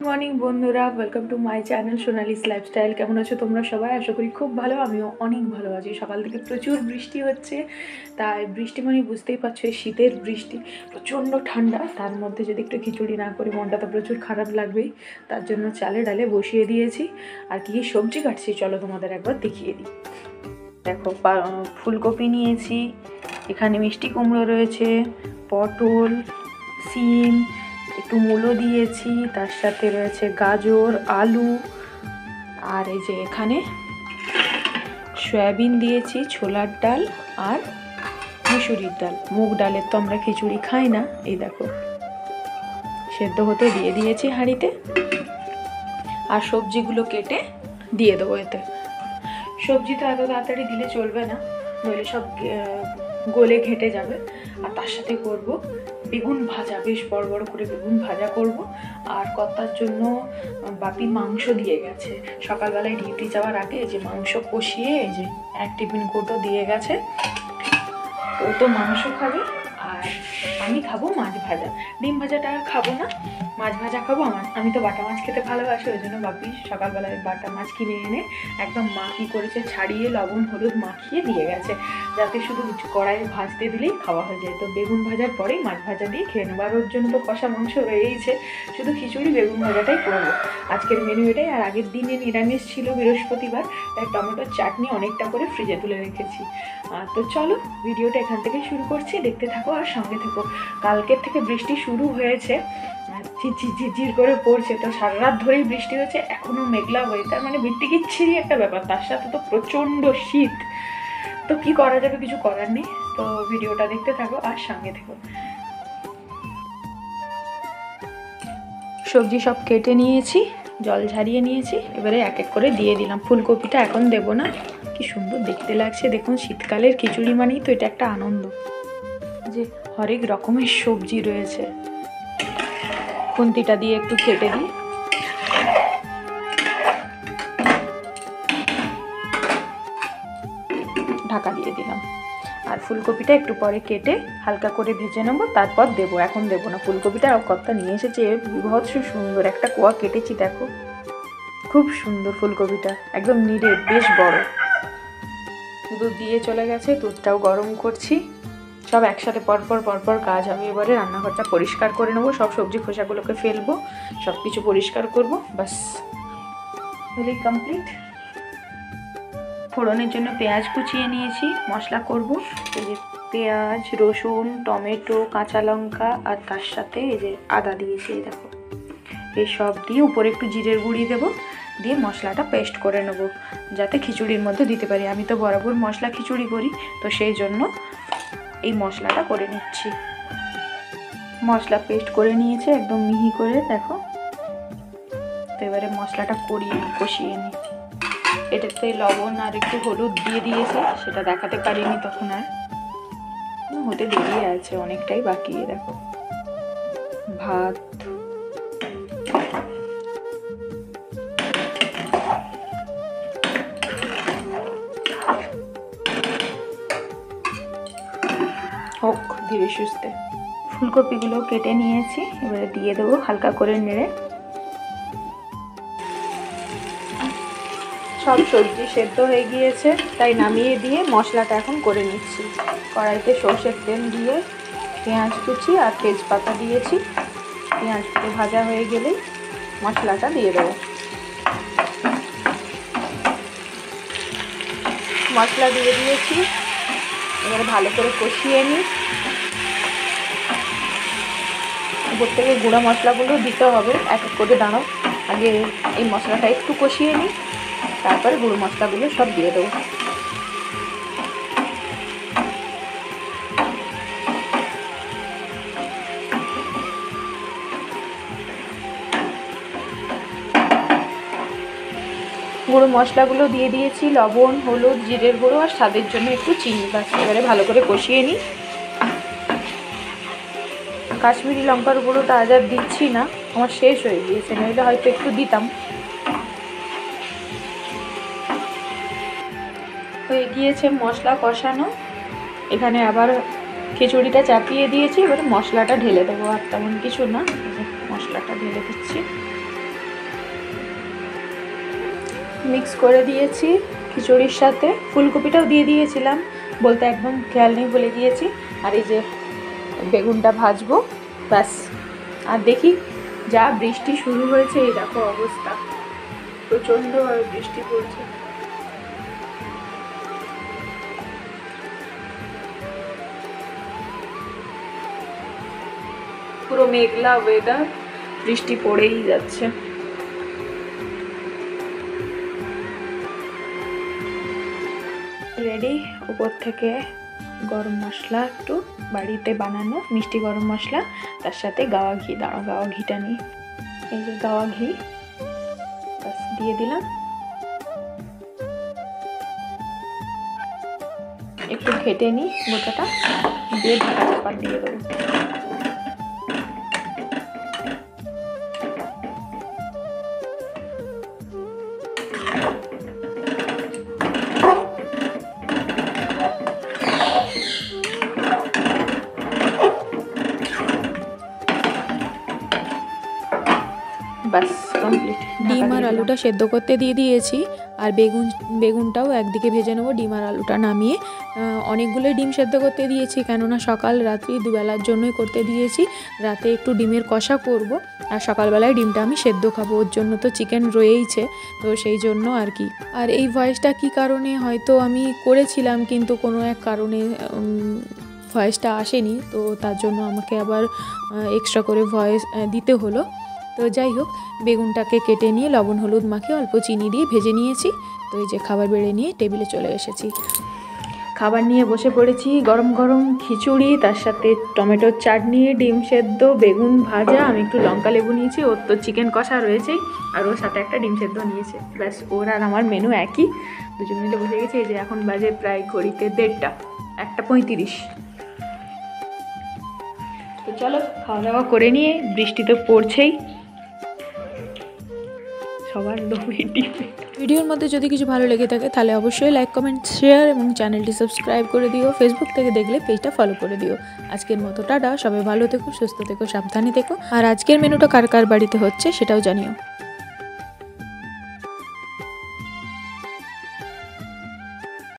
Morning বন্ধুরা, welcome to my channel Sonali's lifestyle. কেমন আছো তোমরা সবাই? আশা করি খুব ভালো। আমিও অনেক ভালো আছি। সকাল থেকে প্রচুর বৃষ্টি হচ্ছে, তাই বৃষ্টি মানে বুঝতেই পারছো, এই শীতের বৃষ্টি, প্রচণ্ড ঠান্ডা। তার মধ্যে যদি একটু খিচুড়ি না করি মনটা তো প্রচুর খারাপ লাগবেই। তার জন্য চালে ডালে বসিয়ে দিয়েছি। আর কি সবজি কাটছি চলো তোমাদের একবার দেখিয়ে দিই। দেখো, ফুলকপি নিয়েছি, এখানে মিষ্টি কুমড়ো রয়েছে, পটল, সিম, একটু মূলো দিয়েছি, তার সাথে রয়েছে গাজর, আলু, আর এই যে এখানে সয়াবিন দিয়েছি, ছোলার ডাল আর মুসুরির ডাল। মুগ ডালের তো আমরা খিচুড়ি খাই না। এই দেখো, সেদ্ধ হতে দিয়ে দিয়েছি হাঁড়িতে। আর সবজিগুলো কেটে দিয়ে দেবো এতে। সবজি তো এত তাড়াতাড়ি দিলে চলবে না, নইলে সব গলে ঘেটে যাবে। আর তার সাথে করব বেগুন ভাজা, বেশ বড় বড় করে বেগুন ভাজা করব। আর কর্তার জন্য বাপি মাংস দিয়ে গেছে সকালবেলায় ডিউটি যাওয়ার আগে। যে মাংস কষিয়ে এই যে এক টিফিন কৌটো দিয়ে গেছে, ও তো মাংস খাবে আর আমি খাবো মাছ ভাজা। ডিম ভাজাটা খাবো না, মাছ ভাজা খাবো। আমি তো বাটা মাছ খেতে ভালোবাসি, ওই জন্য বাপি সকালবেলায় বাটা মাছ কিনে এনে একদম মা কী করেছে, ছাড়িয়ে লবণ হলুদ মাখিয়ে দিয়ে গেছে, যাতে শুধু কড়াইয়ে ভাজতে দিলেই খাওয়া হয়ে যায়। তো বেগুন ভাজার পরেই মাছ ভাজা দিয়ে খেয়ে নেবো। আর ওর জন্য তো কষা মাংস রয়েইছে, শুধু খিচুড়ি বেগুন ভাজাটাই করবো আজকের মেনু এটাই। আর আগের দিনে নিরামিষ ছিল, বৃহস্পতিবার, তাই টমেটোর চাটনি অনেকটা করে ফ্রিজে তুলে রেখেছি। তো চলো ভিডিওটা এখান থেকে শুরু করছি, দেখতে থাকো আর সঙ্গে থেকো। কালকের থেকে বৃষ্টি শুরু হয়েছে, ঝিরঝির করে পড়ছে, তো সারা রাত ধরেই বৃষ্টি হচ্ছে, এখনো মেঘলা ওয়েদার, মানে বিচ্ছিরি একটা ব্যাপার। তার সাথে তো প্রচণ্ড শীত। তো কি করা যাবে, কিছু করার নেই। তো ভিডিওটা দেখতে থাকো আর সঙ্গে থেকো। সবজি সব কেটে নিয়েছি, জল ঝারিয়ে নিয়েছি, এবারে এক এক করে দিয়ে দিলাম। ফুলকপিটা এখন দেবো না, কি সুন্দর দেখতে লাগছে দেখুন। শীতকালের খিচুড়ি মানেই তো এটা একটা আনন্দ, যে হরেক রকমের সবজি রয়েছে। খুন্তিটা দিয়ে একটু কেটে দিই। ঢাকা দিয়ে দিলাম। আর ফুলকপিটা একটু পরে কেটে হালকা করে ভেজে নেবো, তারপর দেবো। এখন দেবো না। ফুলকপিটা কর্তা নিয়ে এসেছে, বিভৎস সুন্দর একটা কোয়া কেটেছি, দেখো খুব সুন্দর ফুলকপিটা, একদম নিরে, বেশ বড়। দুধ দিয়ে চলে গেছে, দুধটাও গরম করছি। সব একসাথে পরপর কাজ হবে। এবারে রান্নাঘরটা পরিষ্কার করে নেবো, সব সবজি খোসাগুলোকে ফেলবো, সব কিছু পরিষ্কার করব, বাস হলেই কমপ্লিট। ফোড়নের জন্য পেঁয়াজ কুচিয়ে নিয়েছি, মশলা করব। এই যে পেঁয়াজ, রসুন, টমেটো, কাঁচা লঙ্কা, আর তার সাথে এই যে আদা দিয়েছি, এই দেখো। এই সব দিয়ে উপরে একটু জিরের গুঁড়ি দেবো, দিয়ে মশলাটা পেস্ট করে নেব, যাতে খিচুড়ির মধ্যে দিতে পারি। আমি তো বরাবর মশলা খিচুড়ি করি, তো সেই জন্য এই মশলাটা করে নিচ্ছি। মশলা পেস্ট করে নিয়েছে একদম মিহি করে, দেখো। তো এবারে মশলাটা কষিয়ে নিই। এটাতে লবণ আর একটু হলুদ দিয়ে দিয়েছি, সেটা দেখাতে পারিনি তখন। আর হতে দেরি আছে, অনেকটাই বাকি। দেখো ভাত, হোক ধীরে সুস্থে। ফুলকপিগুলো কেটে নিয়েছি, এবারে দিয়ে দেবো হালকা করে নেড়ে। সব সবজি সেদ্ধ হয়ে গিয়েছে, তাই নামিয়ে দিয়ে মশলাটা এখন করে নিচ্ছি। কড়াইতে সর্ষের তেল দিয়ে পেঁয়াজ কুচি আর তেজপাতা দিয়েছি। পেঁয়াজগুলো ভাজা হয়ে গেলেই মশলাটা দিয়ে দেবো। মশলা দিয়ে দিয়েছি, এবারে ভালো করে কষিয়ে নিই। উপর থেকে গুঁড়ো মশলাগুলো দিতে হবে এক এক করে। দাঁড়াও, আগে এই মশলাটা একটু কষিয়ে নিই, তারপরে গুঁড়ো মশলাগুলো সব দিয়ে দেবো। গুঁড়ো মশলাগুলো দিয়ে দিয়েছি, লবণ, হলুদ, জিরের গুঁড়ো আর স্বাদের জন্য একটু চিনি, বাস। এবারে ভালো করে কষিয়ে নিই। কাশ্মীরি লঙ্কার গুঁড়োটা আজ আর দিচ্ছি না, আমার শেষ হয়ে গিয়েছে, নইলে হয়তো একটু দিতাম। হয়ে গিয়েছে মশলা কষানো, এখানে আবার খিচুড়িটা চাপিয়ে দিয়েছি। এবারে মশলাটা ঢেলে দেবো, আর তেমন কিছু না, মশলাটা ঢেলে দিচ্ছি। মিক্স করে দিয়েছি খিচুড়ির সাথে, ফুলকপিটাও দিয়ে দিয়েছিলাম, বলতে একদম খেয়াল নেই, বলে দিয়েছি। আর এই যে বেগুনটা ভাজবো, ব্যাস। আর দেখি, যা বৃষ্টি শুরু হয়েছে, এই দেখো অবস্থা, প্রচণ্ড বৃষ্টি পড়ছে। পুরো মেঘলা ওয়েদার, বৃষ্টি পড়েই যাচ্ছে। রেডি। উপর থেকে গরম মশলা, একটু বাড়িতে বানানো মিষ্টি গরম মশলা, তার সাথে গাওয়া ঘি। দাঁড়া, গাওয়া ঘিটা নিই। এই যে গাওয়া ঘি, বাস দিয়ে দিলাম। একটু ঘেটে নিই গোটাটা, দিয়ে ঢাকা চাপা দিয়ে দেবো। বাস কমপ্লিট। ডিম আর আলুটা সেদ্ধ করতে দিয়ে দিয়েছি, আর বেগুনটাও একদিকে ভেজে নেবো। ডিম আর আলুটা নামিয়ে অনেকগুলো ডিম সেদ্ধ করতে দিয়েছি, কেননা সকাল রাত্রি দুবেলার জন্যই করতে দিয়েছি। রাতে একটু ডিমের কষা করব, আর সকালবেলায় ডিমটা আমি সেদ্ধ খাবো। ওর জন্য তো চিকেন রয়েইছে, তো সেই জন্য আর কি। আর এই ভয়েসটা কী কারণে হয়তো আমি করেছিলাম, কিন্তু কোনো এক কারণে ভয়েসটা আসেনি, তো তার জন্য আমাকে আবার এক্সট্রা করে ভয়েস দিতে হলো। তো যাই হোক, বেগুনটাকে কেটে নিয়ে লবণ হলুদ মাখিয়ে অল্প চিনি দিয়ে ভেজে নিয়েছি। তো এই যে খাবার বেড়ে নিয়ে টেবিলে চলে এসেছি। খাবার নিয়ে বসে পড়েছি। গরম গরম খিচুড়ি, তার সাথে টমেটোর চাটনি, ডিম সেদ্ধ, বেগুন ভাজা, আমি একটু লঙ্কা লেবু নিয়েছি, ওর তো চিকেন কষা রয়েছেই, আর ওর সাথে একটা ডিম সেদ্ধ নিয়েছে। ব্যাস, ওর আর আমার মেনু একই, দুজন মিলে বসে গেছি। এই যে এখন বাজে প্রায় ঘড়িতে 1:30, 1:35। তো চলো খাওয়া দাওয়া করে নিয়ে, বৃষ্টি তো পড়ছেই, সবার ভিডিওর মধ্যে যদি কিছু ভালো লেগে থাকে তাহলে অবশ্যই লাইক, কমেন্ট, শেয়ার এবং চ্যানেলটি সাবস্ক্রাইব করে দিও। ফেসবুক থেকে দেখলে পেজটা ফলো করে দিও। আজকের মতো টাটা, সবাই ভালো থেকো, সুস্থ থেকো, সাবধানে থেকো। আর আজকের মেনুটা কার কার বাড়িতে হচ্ছে সেটাও জানিও।